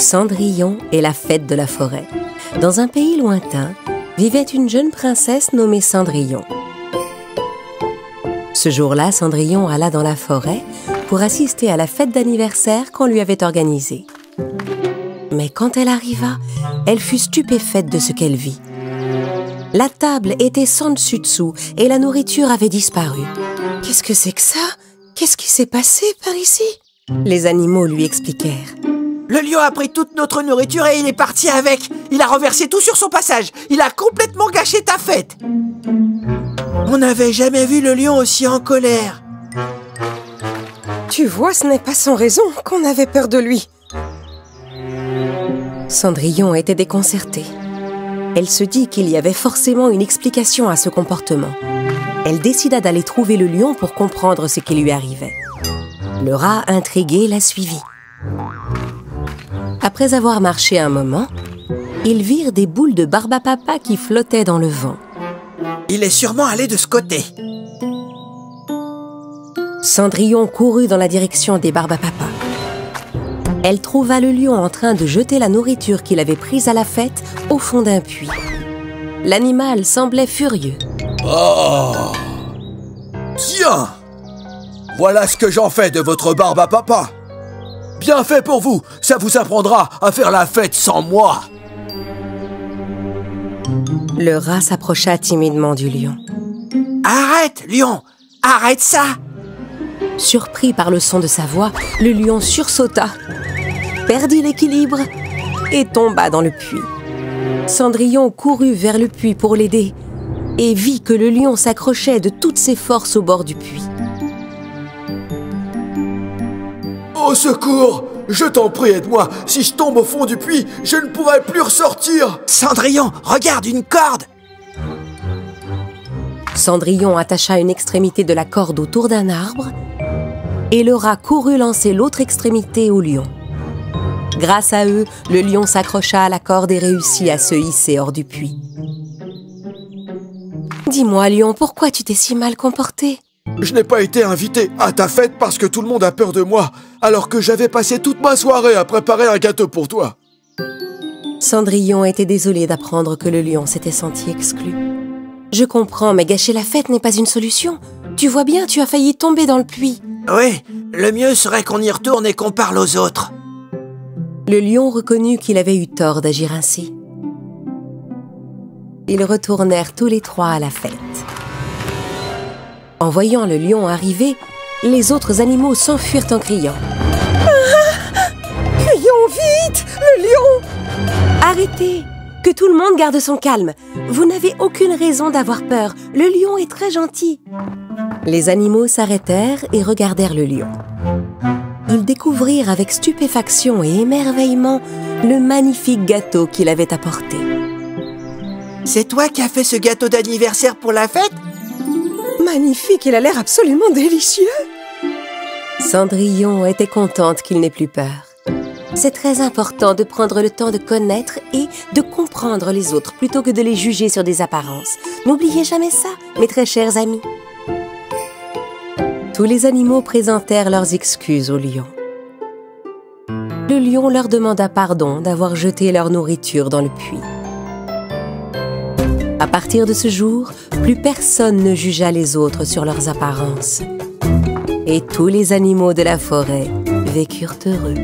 Cendrillon et la fête de la forêt. Dans un pays lointain, vivait une jeune princesse nommée Cendrillon. Ce jour-là, Cendrillon alla dans la forêt pour assister à la fête d'anniversaire qu'on lui avait organisée. Mais quand elle arriva, elle fut stupéfaite de ce qu'elle vit. La table était sans dessus-dessous et la nourriture avait disparu. « Qu'est-ce que c'est que ça? Qu'est-ce qui s'est passé par ici ?» Les animaux lui expliquèrent. Le lion a pris toute notre nourriture et il est parti avec. Il a renversé tout sur son passage. Il a complètement gâché ta fête. On n'avait jamais vu le lion aussi en colère. Tu vois, ce n'est pas sans raison qu'on avait peur de lui. Cendrillon était déconcertée. Elle se dit qu'il y avait forcément une explication à ce comportement. Elle décida d'aller trouver le lion pour comprendre ce qui lui arrivait. Le rat, intrigué, la suivit. Après avoir marché un moment, ils virent des boules de barbe à papa qui flottaient dans le vent. Il est sûrement allé de ce côté. Cendrillon courut dans la direction des barbes à papa. Elle trouva le lion en train de jeter la nourriture qu'il avait prise à la fête au fond d'un puits. L'animal semblait furieux. Oh! Tiens! Voilà ce que j'en fais de votre barbe à papa. Bien fait pour vous, ça vous apprendra à faire la fête sans moi. Le rat s'approcha timidement du lion. Arrête, lion! Arrête ça! Surpris par le son de sa voix, le lion sursauta, perdit l'équilibre et tomba dans le puits. Cendrillon courut vers le puits pour l'aider et vit que le lion s'accrochait de toutes ses forces au bord du puits. Au secours! Je t'en prie, aide-moi. Si je tombe au fond du puits, je ne pourrai plus ressortir. Cendrillon, regarde, une corde! Cendrillon attacha une extrémité de la corde autour d'un arbre et le rat courut lancer l'autre extrémité au lion. Grâce à eux, le lion s'accrocha à la corde et réussit à se hisser hors du puits. « Dis-moi, lion, pourquoi tu t'es si mal comporté ?» Je n'ai pas été invité à ta fête parce que tout le monde a peur de moi, alors que j'avais passé toute ma soirée à préparer un gâteau pour toi. Cendrillon était désolé d'apprendre que le lion s'était senti exclu. « Je comprends, mais gâcher la fête n'est pas une solution. Tu vois bien, tu as failli tomber dans le puits. » Oui, le mieux serait qu'on y retourne et qu'on parle aux autres. Le lion reconnut qu'il avait eu tort d'agir ainsi. Ils retournèrent tous les trois à la fête. En voyant le lion arriver, les autres animaux s'enfuirent en criant. Ah! Lion, vite! Le lion! Arrêtez! Que tout le monde garde son calme. Vous n'avez aucune raison d'avoir peur. Le lion est très gentil. Les animaux s'arrêtèrent et regardèrent le lion. Ils découvrirent avec stupéfaction et émerveillement le magnifique gâteau qu'il avait apporté. C'est toi qui as fait ce gâteau d'anniversaire pour la fête? Magnifique, il a l'air absolument délicieux. Cendrillon était contente qu'il n'ait plus peur. C'est très important de prendre le temps de connaître et de comprendre les autres plutôt que de les juger sur des apparences. N'oubliez jamais ça, mes très chers amis. Tous les animaux présentèrent leurs excuses au lion. Le lion leur demanda pardon d'avoir jeté leur nourriture dans le puits. À partir de ce jour, plus personne ne jugea les autres sur leurs apparences. Et tous les animaux de la forêt vécurent heureux.